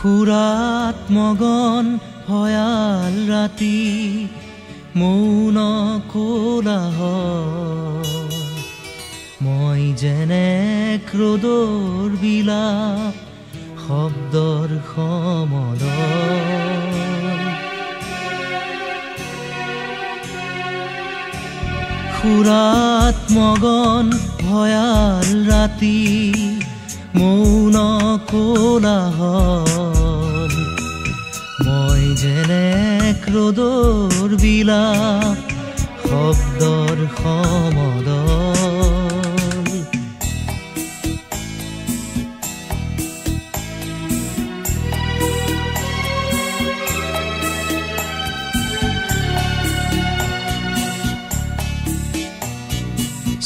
সুৰাত মগন ভয়াল ৰাতি মৌন কোলাহল মই যেনে ক্ৰোধৰ বিলাপ শব্দৰ সমদল সুৰাত মগন ভয়াল ৰাতি মৌন কোলাহল মই যেনে ক্ৰোধৰ বিলাপ শব্দৰ সমদল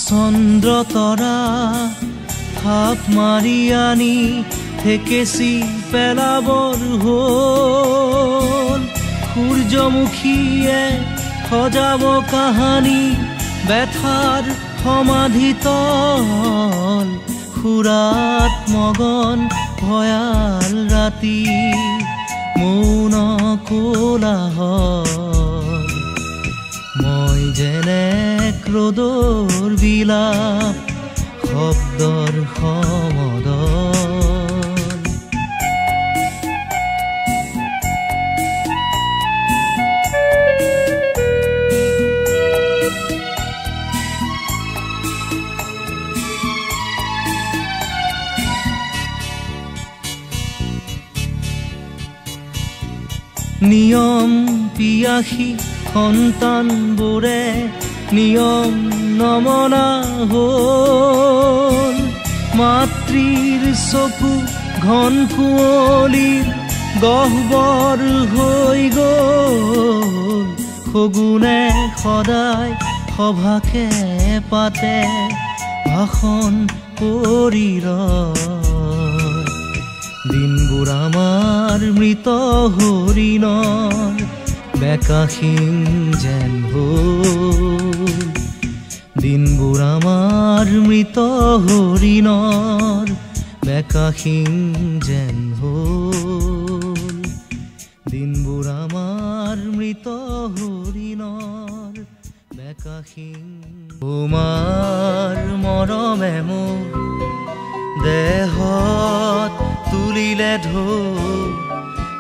চন্দ্ৰ তৰা থাপ মাৰি আনি থেকেচি পেলাবৰ হ'ল সূৰ্যমুখীয়ে সজাব কাহানী ব্যথাৰ সমাধিতল সুৰাত মগন ভয়াল ৰাতি মৌন কোলাহল মই যেনে ক্ৰোধৰ বিলাপ শব্দৰ সমদল নিয়ম পিয়াসী সন্তানবোৰে নিয়ম নমনা হ'ল মাতৃৰ চকু ঘন কুঁৱলীৰ গহ্বৰ হৈ গ'ল শগুনে সদায় সভাকে পাতে ভাষণ কৰি দিনবোৰ আমাৰ মৃত হৰিণৰ বেকাশীন যেন হ'ল দিনবোৰ আমাৰ মৃত হৰিণৰ বেকাশীন যেন হ'ল দিনবোৰ আমাৰ মৃত হৰিণৰ বেকাশীন তোমাৰ মৰমে মোৰ দেহত তুলিলে ঢৌ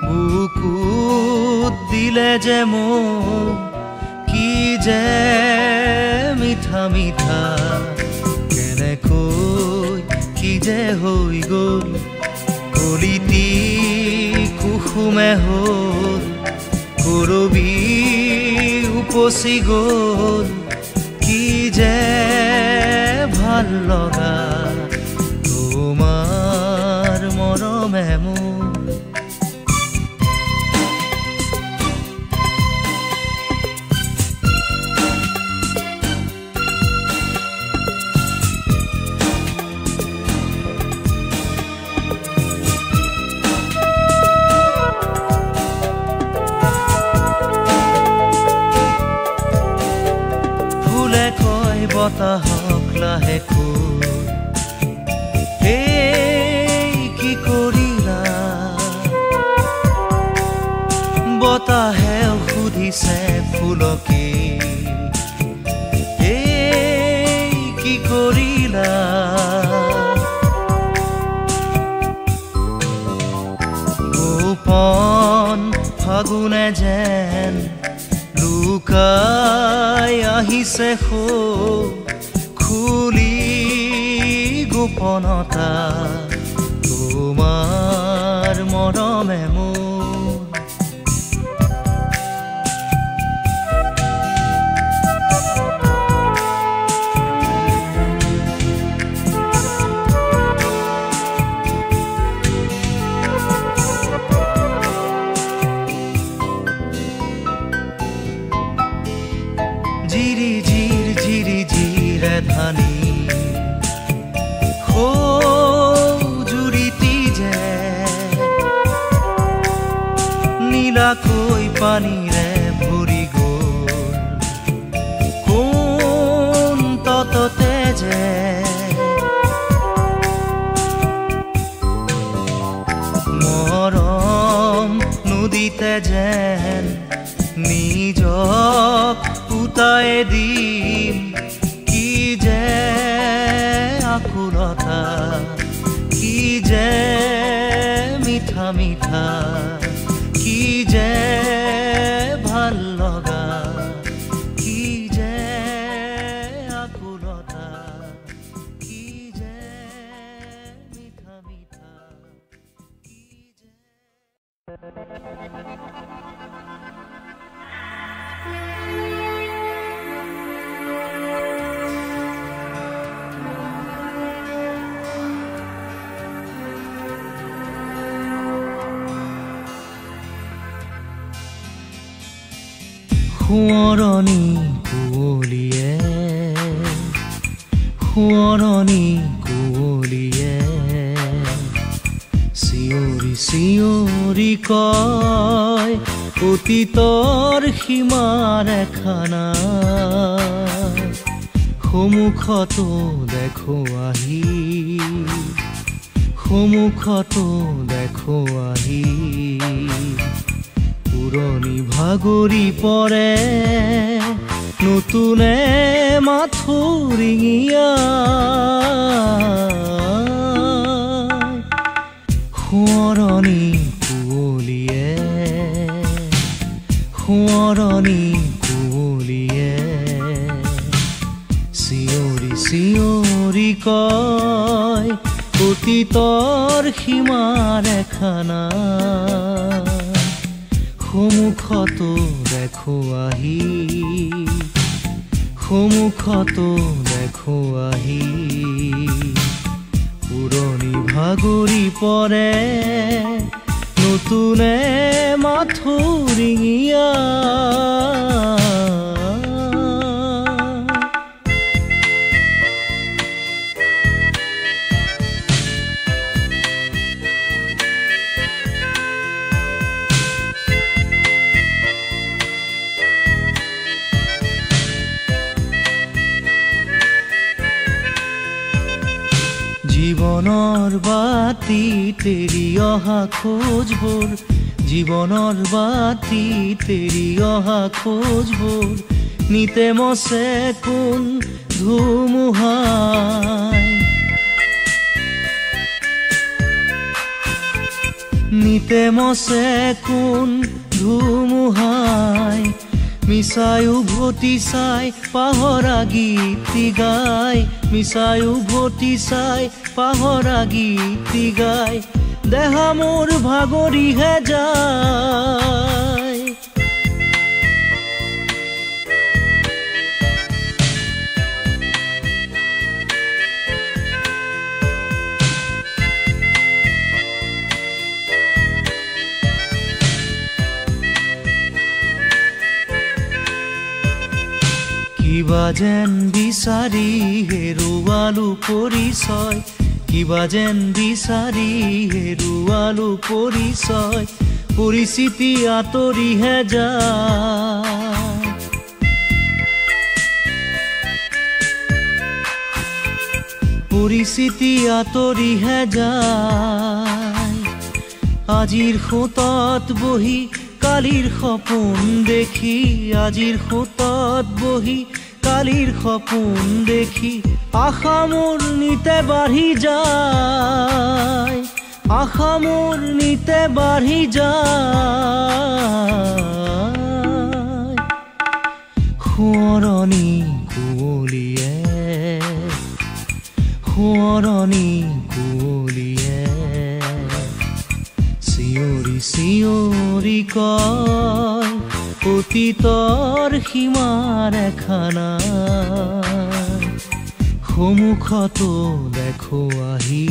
বুকুত দিলে যে মোৰ কি যে মিঠা মিঠা কেনেকৈ কি যে হৈ গ'ল কলিতি কুসুমে হ'ল কৰবি উপচি গ'ল কি যে ভাল লগা তোমাৰ মৰমে মোৰ ফুলে কয় বতাহক লাহেকৈ কি কৰিলা বতাহে সুধিছে ফুলকে কি কৰিলা গোপন ফাগুনে যেন লুকাই আহিছে খুলি গোপনতা তোমাৰ মৰমে মোৰ জিৰি জিৰে ধানী জুৰিতি যে নীলাকৈ পানীৰে ভৰি গ'ল কোন তততে যে মৰম আকুলতা কি যে মিঠা মিঠা কি যে ভাল লগা কি যে আকুলতা কি যে মিঠা মিঠা কি যে সোঁৱৰণি কুঁৱলীয়ে সোঁৱৰণি কুঁৱলীয়ে চিঞৰি চিঞৰি কয় অতীতৰ সীমাৰ এখানা সন্মুখতো দেখো আহি সন্মুখতো দেখো আহি পুৰণি ভাগৰি পৰে নতুনে মাথোৰিঙিয়া সোঁৱৰণি কুঁৱলীয়ে সোঁৱৰণি কুঁৱলীয়ে চিঞৰি চিঞৰি কয় অতীতৰ সীমাৰ এখানা সন্মুখতো দেখো আহি সন্মুখতো দেখো আহি পুৰণি ভাগৰি পৰে নতুনে মাথোৰিঙিয়া জীবনৰ বাতি তেৰি অহা খোজবোৰ জীবনৰ বাতি তেৰি অহা খোজবোৰ নিতে মছে কোন ধুমুহাই নিতে মছে কোন ধুমুহাই মিছাই উভতি চাই পাহৰা গীত গাই মিছাই উভতি চাই পাহৰা গীত গাই দেহা মোৰ ভাগৰিহে যায় কিবা যেন বিচাৰি হেৰুৱালো পৰিচয় কিবা যেন বিচাৰি হেৰুৱালো পৰিচয় পৰিস্থিতি আঁতৰিহে যায় পৰিস্থিতি আঁতৰিহে যায় আজিৰ খুঁটত বহি কালিৰ সপোন দেখি আজিৰ খুঁটত বহি কালিৰ সপোন দেখি আশা মোৰ নিতে বাঢ়ি যায় আশা মোৰ নিতে বাঢ়ি যায় সোঁৱৰণি কুঁৱলীয়ে সোঁৱৰণি কুঁৱলীয়ে চিঞৰি চিঞৰি কয় অতীতৰ সীমাৰ এখানা সন্মুখতো দেখো আহি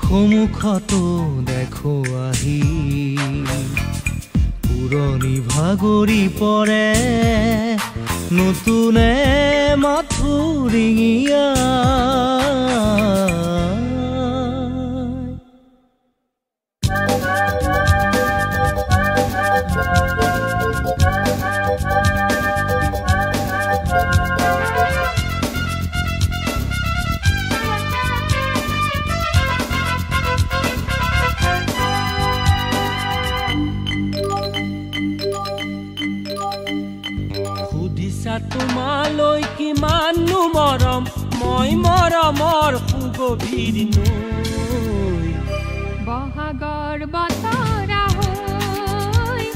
সন্মুখতো দেখো আহি পুৰণি ভাগৰি পৰে নতুনে মাথোৰিঙিয়া তোমালৈ কিমান মোৰ সুগভীৰ নৈ বহাগৰ বতৰ হৈ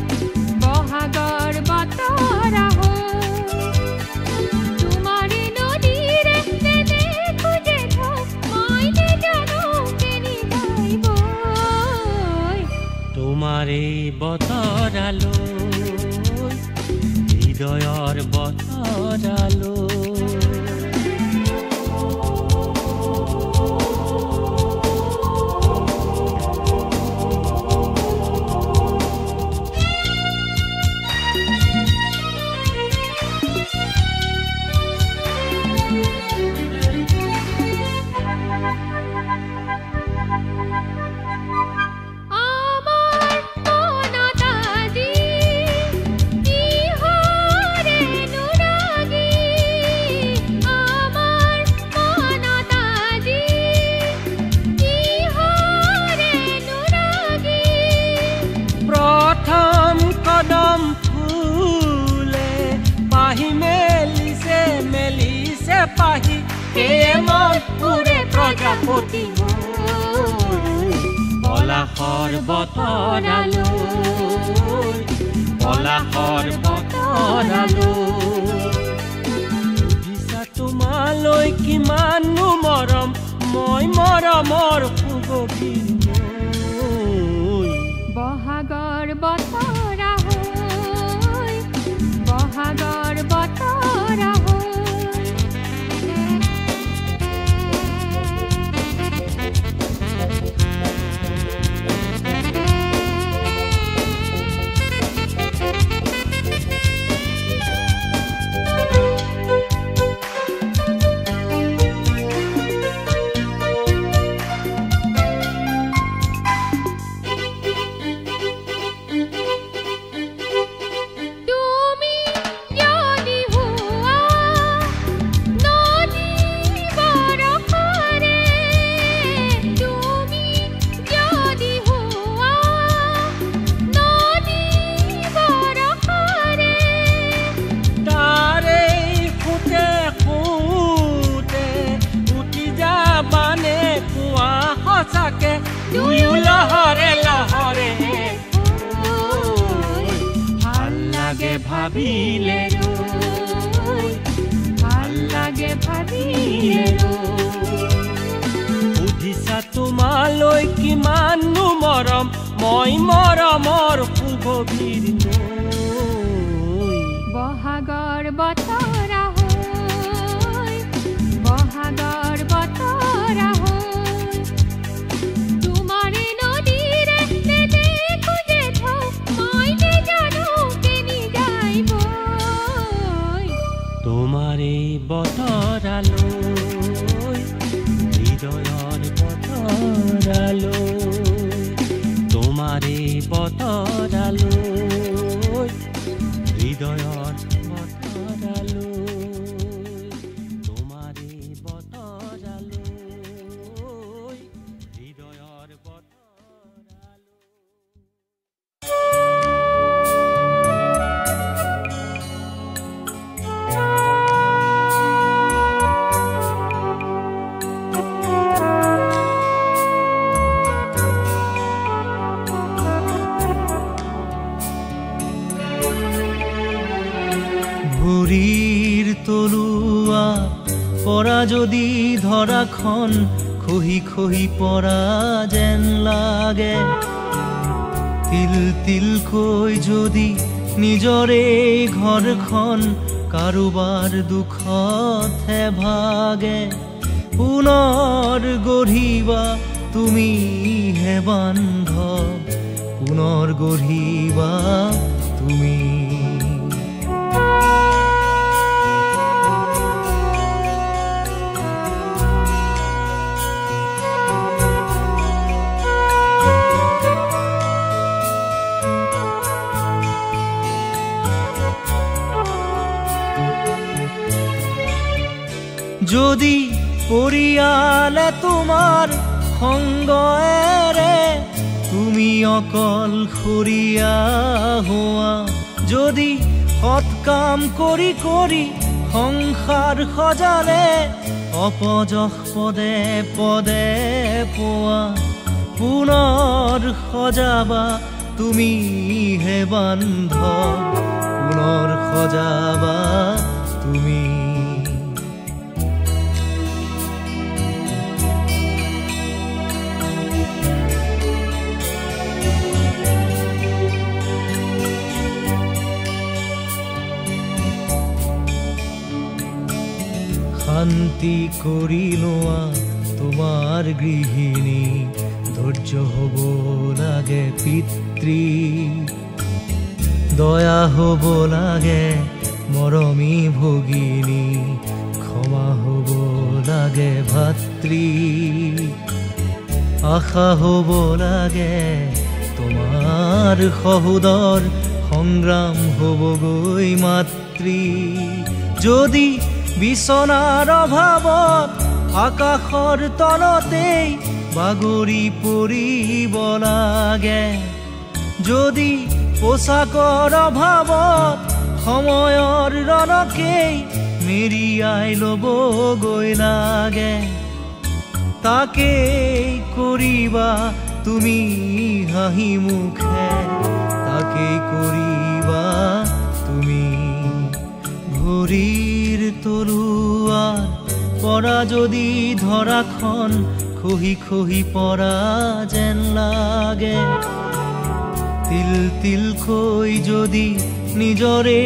বহাগৰ বতৰ হৈ তোমাৰে নদীৰে দেখো যে মই জানো কেনি যাইব তোমাৰে বতৰালৈ হৃদয়ৰ বতৰালৈ পাহি মন পুৰে প্ৰজাপতি পলাশৰ বতৰালৈ পলাশৰ বতৰালৈ বুজিছা তোমালৈ কিমানো মৰম মই মৰমৰ সুগভীৰ নৈ বহাগৰ বতৰ হৈ বহাগৰ বতৰ হৈ ভাবিলে ভাল লাগে ভাবিলে বুজিছা তোমালৈ কিমানো মৰম মই মৰমৰ সুগভীৰ নৈ বহাগৰ বতৰ হৈ বহাগৰ বতৰ হৈ তোমাৰে নদীৰে দেখো যে মই জানো কেনি যাইব তোমাৰে বতৰালৈ হৃদয়ৰ বতৰালৈ তোমাৰে বতৰালৈ হৃদয়ৰ বতৰালৈ তোমাৰে বতৰালৈ হৃদয়ৰ বতৰালৈ ভৰিৰ তলুৱা পৰা যদি ধৰাখন খহি খহি পৰা যেন লাগে তিল তিলকৈ যদি নিজৰে ঘৰখন কাৰোবাৰ দুখতহে ভাগে পুনৰ গঢ়িবা তুমিহে বান্ধৱ পুনৰ গঢ়িবা তুমি যদি পৰিয়ালে তোমাৰ সংগ এৰে তুমি অকলশৰীয়া হোৱা যদি সৎ কাম কৰি কৰি সংসাৰ সজালে অপযশ পদে পদে পোৱা পুনৰ সজাবা তুমি হে বান্ধৱ পুনৰ সজাবা তুমি শান্তি কৰি লোৱা তোমাৰ গৃহিণী ধৈৰ্য হ'ব লাগে পিতৃ দয়া হ'ব লাগে মৰমী ভগিনী ক্ষমা হ'ব লাগে ভাতৃ আশা হ'ব লাগে তোমাৰ সহোদৰ সংগ্ৰাম হ'বগৈ মাতৃ যদি বিছনাৰ অভাৱত আকাশৰ তলতেই বাগৰি পৰিব লাগে যদি পোচাকৰ অভাৱত সময়ৰ ৰণকেই মেৰিয়াই ল'বগৈ লাগে তাকেই কৰিবা তুমি হাঁহি মুখে তাকেই কৰিবা তুমি ভৰিৰ তলুৱাৰ পৰা যদি ধৰাখন খহি খহি পৰা যেন লাগে তিল তিলকৈ যদি নিজৰে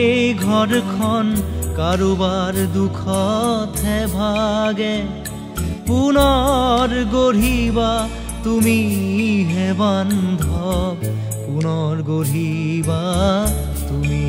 ঘৰখন কাৰোবাৰ দুখতহে ভাগে পুনৰ গঢ়িবা তুমি হে বান্ধৱ পুনৰ গঢ়িবা তুমি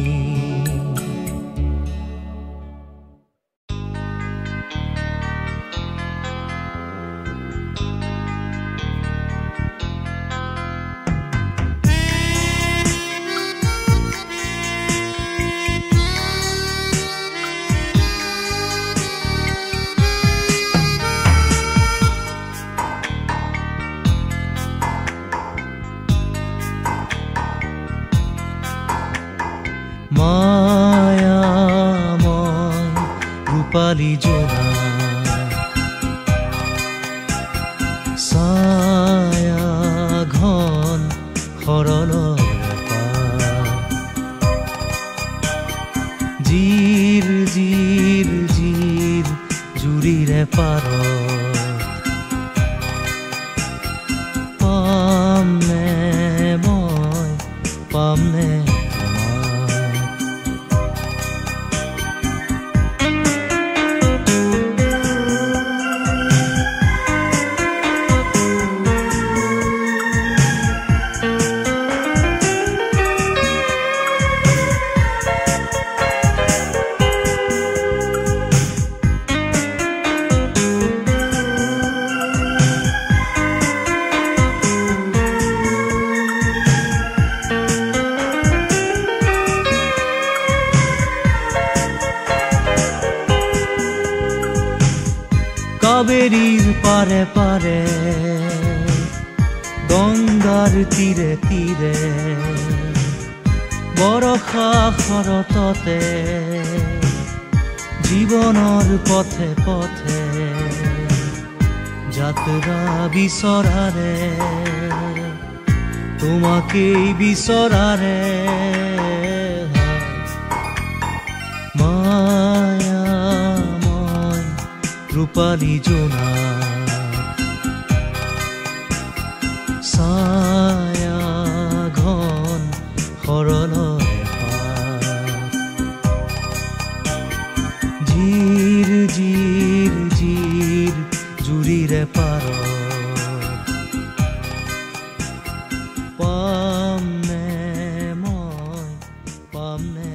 মায়াময় ৰূপালী জোনা ছায়া ঘন সৰলৰ জিৰ জিৰ জিৰ জুৰিৰে পাৰত পামনে মই পামনে কাবেৰীৰ পাৰে পাৰে গংগাৰ তীৰে তীৰে বৰষা শৰততে জীৱনৰ পথে পথে যাত্ৰা বিচৰাৰে তোমাকেই বিচৰাৰে ৰূপালী জোনা ছায়া ঘন সৰলৰে জিৰ জিৰ জিৰ জুৰিৰে পাৰত পামনে মই পামনে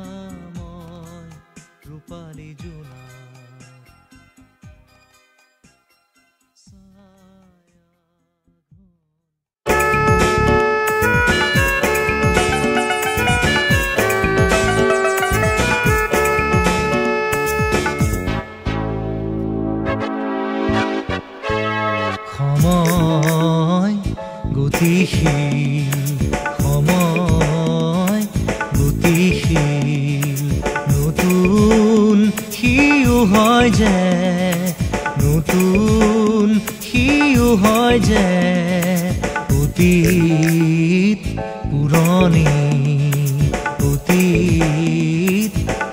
মায়াময় ৰূপালী জোনা হয় যে নতুন সিও হয় যে অতীত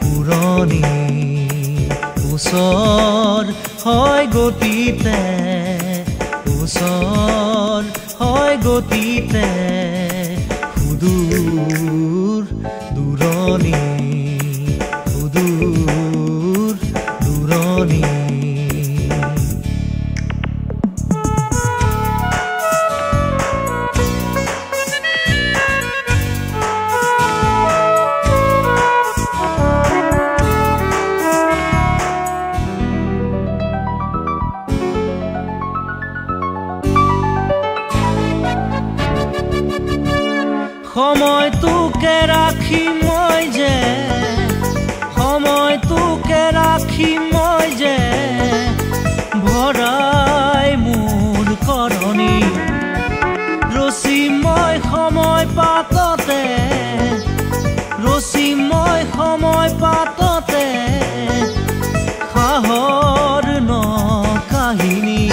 পুৰণি ওচৰ হয় গতিতে ওচৰ হয় গতিতে সুদূৰ দূৰণি সুদূৰ দূৰণি সময়টোকে ৰাখি মই যে সময়টোকে ৰাখি মই যে ভৰাই মোৰ কৰণী ৰচি মই সময় পাততে ৰচি মই সময় পাততে সাহৰ ন কাহিনী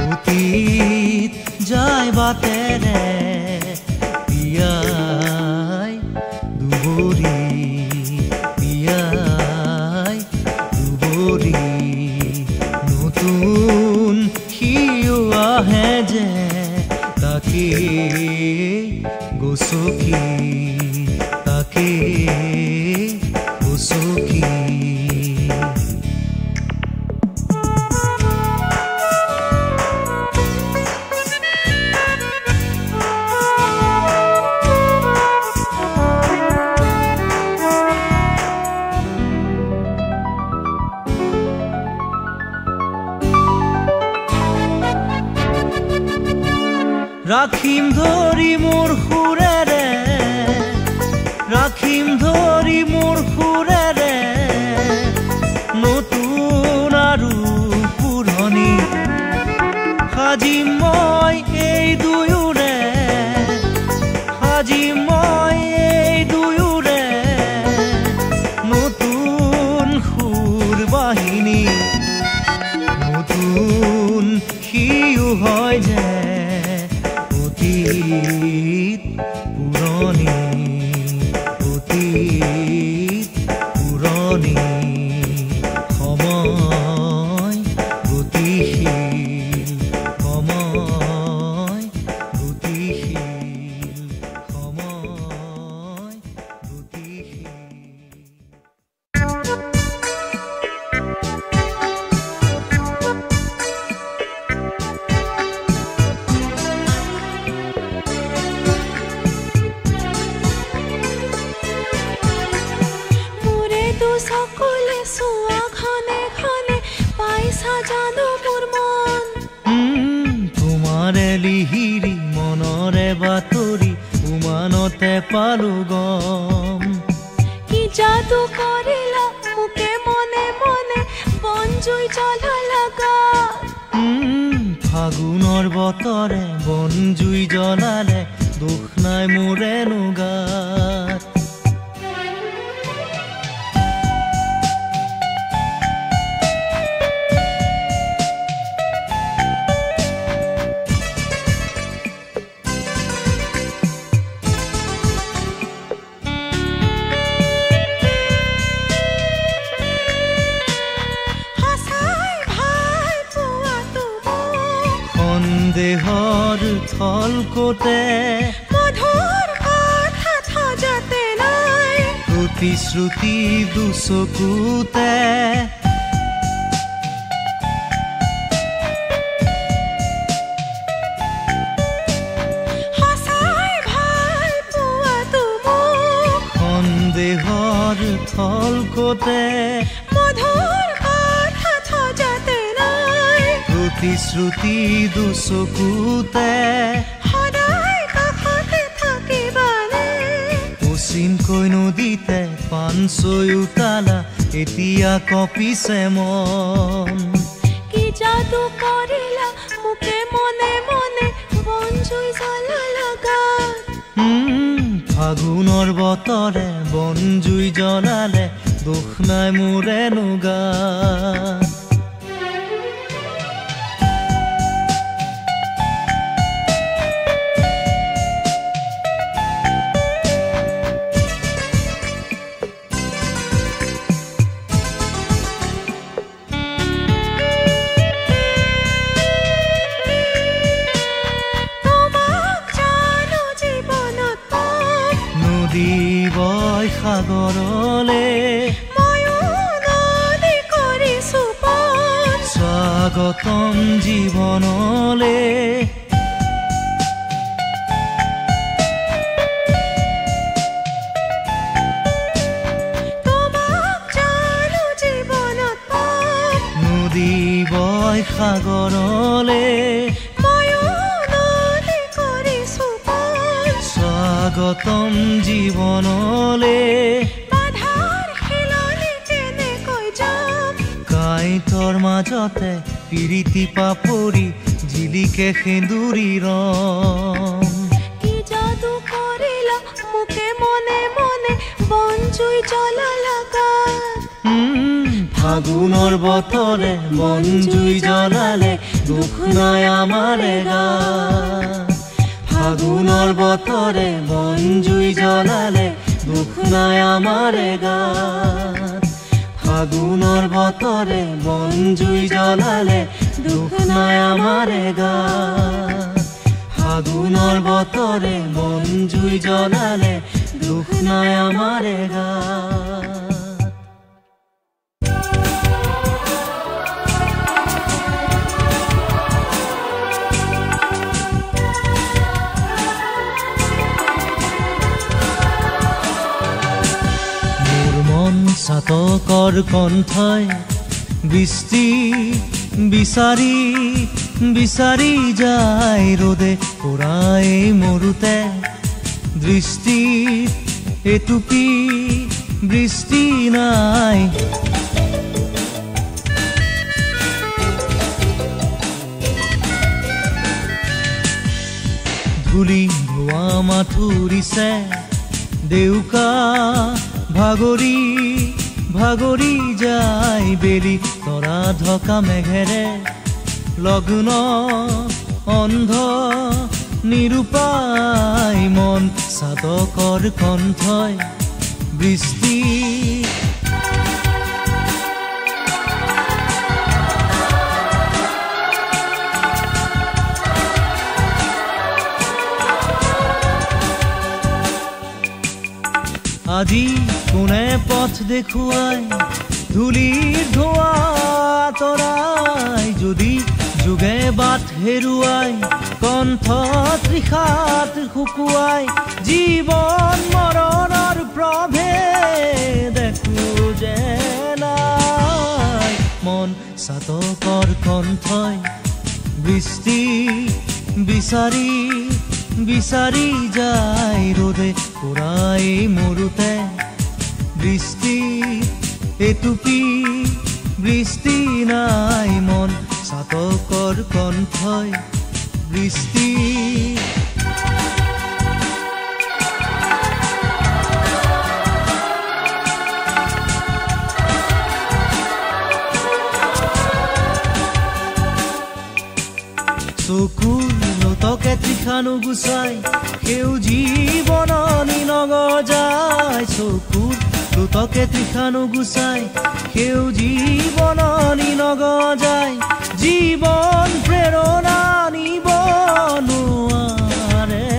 অতীত যায় বাটেৰে পিয়াই দুবৰি নতুন সিও আহে যে তাকে গছকি ৰাখিম ধৰি মোৰ সুৰেৰে ৰাখিম ধৰি মোৰ সুৰেৰে নতুন আৰু পুৰণি সাজিম মই এই দুয়োৰে সাজিম মই এই দুয়োৰে নতুন সুৰ বাহিনী নতুন সিও হয় যে অতীত পুৰণি সময় গতিশীল সময় গতিশীল সকলে চোৱা ঘনে ঘনে পাইছা জানো মোৰ মন তোমাৰে লিহিৰি মনৰে বাতৰি উমানতে পালো গম কি যাদু কৰিলা মোকে মনে মনে বনজুই জ্বলালা গাত ফাগুনৰ বতৰে বনজুই জ্বলালে দুখ নাই মোৰেনো গাত দেহৰ থলকতে মধুৰ কথা থজতে নাই প্ৰতিশ্ৰুতি দুচকুতে সঁচাই ভাল পোৱাটো মোক সন্দেহৰ থলকতে মধুৰ কথা থজতে নাই প্ৰতিশ্ৰুতি দুচকুতে সদায় কাষতে থাকিবানে পশ্চিমকৈ নদীতে পানচৈ উতালা এতিয়া কঁপিছে মন কি যাদু কৰিলা মোকে মনে মনে বনজুই জ্বলালা গাত ফাগুনৰ বতৰে বনজুই জ্বলালে দুখ নাই মোৰ এনুগাত। বয় সাগৰলে স্বাগতম জীৱনলে। নদী বয় সাগৰলে স্বাগতম জীৱনলে। কাঁইটৰ মাজতে পিৰিতি পাপৰি জিলিকে সেন্দুৰী ৰং। কি যাদু কৰিলা মোকে মনে মনে বনজুই জ্বলালা গাত। ফাগুনৰ বতৰে বনজুই জ্বলালে দুখ নাই আমাৰে গাত। ফাগুনৰ বতৰে বনজুই জ্বলালে দুখ নাই আমাৰে গাত। ফাগুনৰ বতৰে বনজুই জ্বলালে দুখ নাই আমাৰে গাত। ফাগুনৰ বতৰে বনজুই জ্বলালে দুখ নাই আমাৰে গাত। চাতকৰ কণ্ঠই বৃষ্টি বিচাৰি বিচাৰি যায় ৰ'দে পুৰাই মৰুতে। দৃষ্টি এটুপি বৃষ্টি নাই। ধূলি ধোৱা মাথুৰিছে দেউকা ভাগৰি ভাগৰি যায় বেলি তৰা ঢকা মেঘেৰে। লগ্ন অন্ধ নিৰূপায় মন চাতকৰ কণ্ঠই বৃষ্টি। আজি কোনে পথ দেখুৱাই ধূলিৰ ধোঁৱা তৰাই। যদি যুগে বাট হেৰুৱাই কণ্ঠ তৃষাত শুকুৱাই। জীৱন মৰণৰ প্ৰভেদ খোজে নাই মন চাতকৰ কণ্ঠই বৃষ্টি বিচাৰি বিচাৰি যায় ৰ'দে পুৰাই মৰুতে। বৃষ্টি এটুপি বৃষ্টি নাই মন চাতকৰ কণ্ঠই বৃষ্টি। চকুৰ লতকে তৃষাণু গুচাই সেউজী বননি নগজায়। চকুৰ লতকে তৃষাণু গুচাই সেউজী বননি নগজায়। জীৱন প্ৰেৰণা নিব নোৱাৰে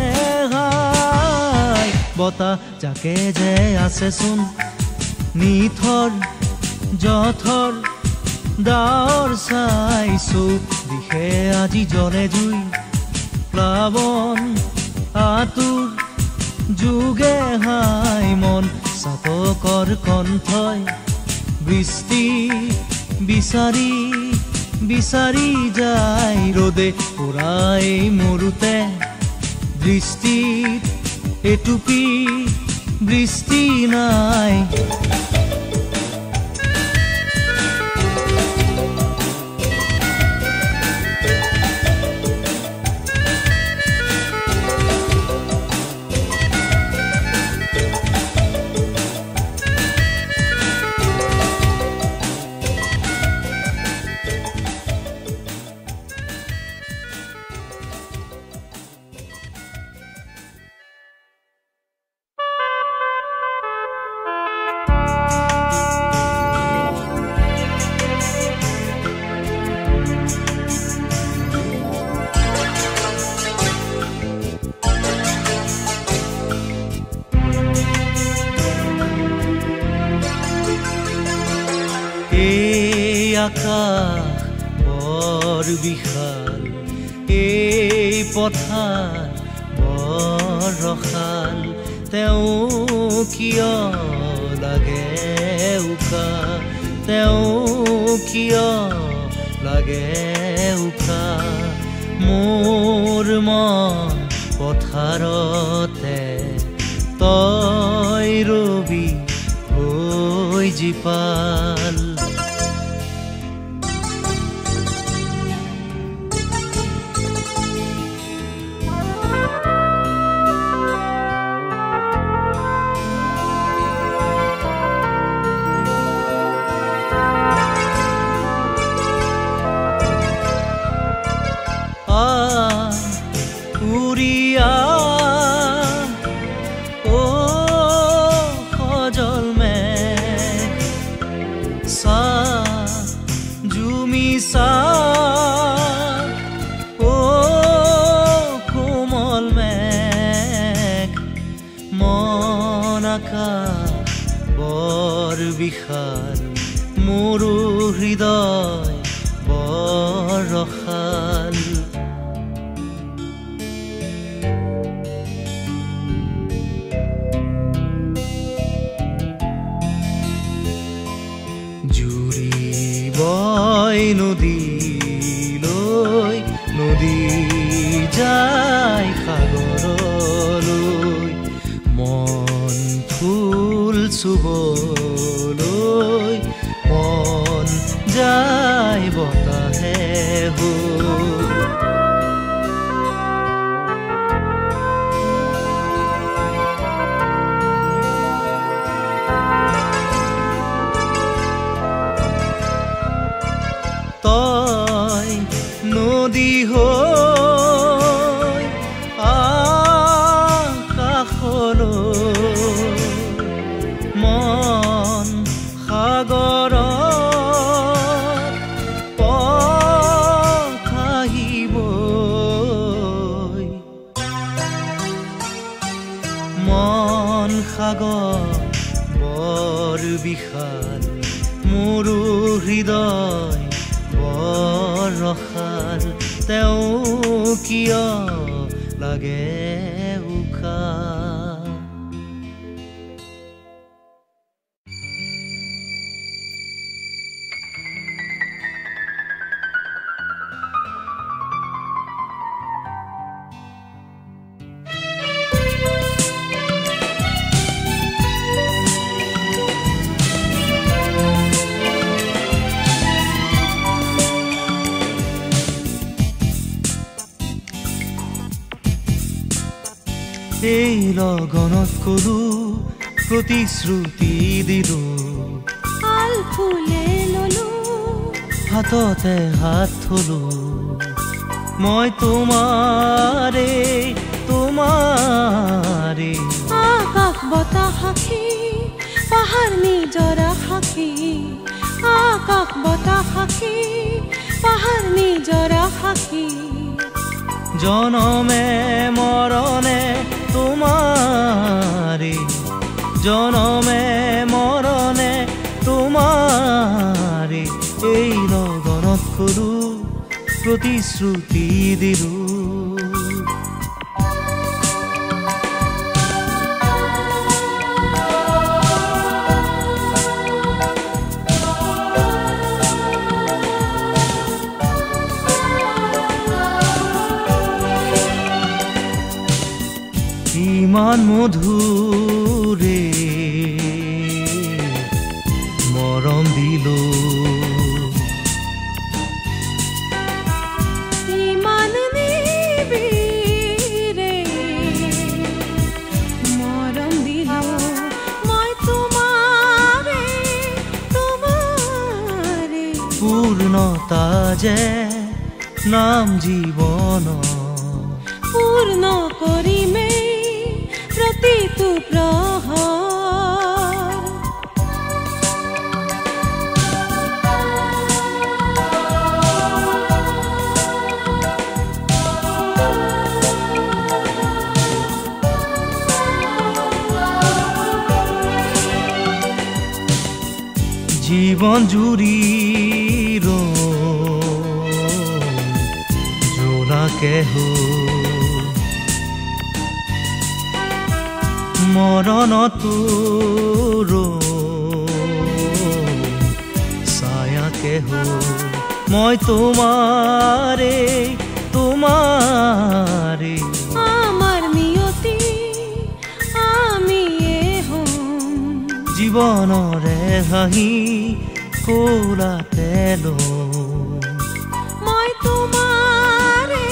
হাই। বতাহ যাকে যে আছেচোন নিথৰ জথৰ ডাৱৰ চাই। চুক দিশে আজি জ্বলে জুই প্লাৱন আতুৰ যুগে হাই মন চাতকৰ কণ্ঠই বৃষ্টি বিচাৰি বিচাৰি যায় ৰ'দে পুৰাই মৰুতে। দৃষ্টিত এটুপি বৃষ্টি নাই। আকাশ বৰ বিশাল এই পথাৰ বৰ ৰসাল তেওঁ কিয় লাগে উকা তেওঁ কিয় লাগে উকা মোৰ মন পথাৰতে তই ৰবি হৈ জীপাল উৰিয়া ও সজল মেঘ চা জুমি চা ও কোমল মেঘ মন আকাশ বৰ বিশাল মোৰো হৃদয় বৰ ৰসাল বয় নদীলৈ নদী যায় সাগৰলৈ মন ফুল চুবলৈ মন যায় বতাহে তই নদী হৈ আকাশলৈ মন সাগৰত পঠাহিবৈ মন সাগৰ বৰ বিশাল মোৰো হৃদয় বৰ ৰসাল তেওঁ কিয় লাগে উকা এই লগনত কলো প্ৰতিশ্ৰুতি দিলো আল ফুলে ললো হাততে হাত থলো মই তোমাৰে তোমাৰে আকাশ বতাহ সাক্ষী পাহাৰ নিজৰা সাক্ষী আকাশ বতাহ সাক্ষী পাহাৰ নিজৰা সাক্ষী জনমে মৰণে তোমাৰে জনমে মৰণে তোমাৰে এই লগনত কলো প্ৰতিশ্ৰুতি দিলো ইমান মধুৰে মৰম দিলো ইমান নিবিৰে মৰম দিলো মই তোমাৰে তোমাৰে পূৰ্ণতা যে নাম জীৱন পূৰ্ণ কৰিমে প্ৰতিটো প্ৰহৰ জীৱন জুৰি জোনাকে মৰণতো ছায়াকে মই তোমাৰে আমাৰ নিয়তি আমিয়ে হম জীৱনৰে হাঁহি কোলাতে মই তোমাৰে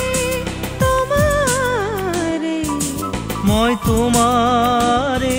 মই তোমাৰে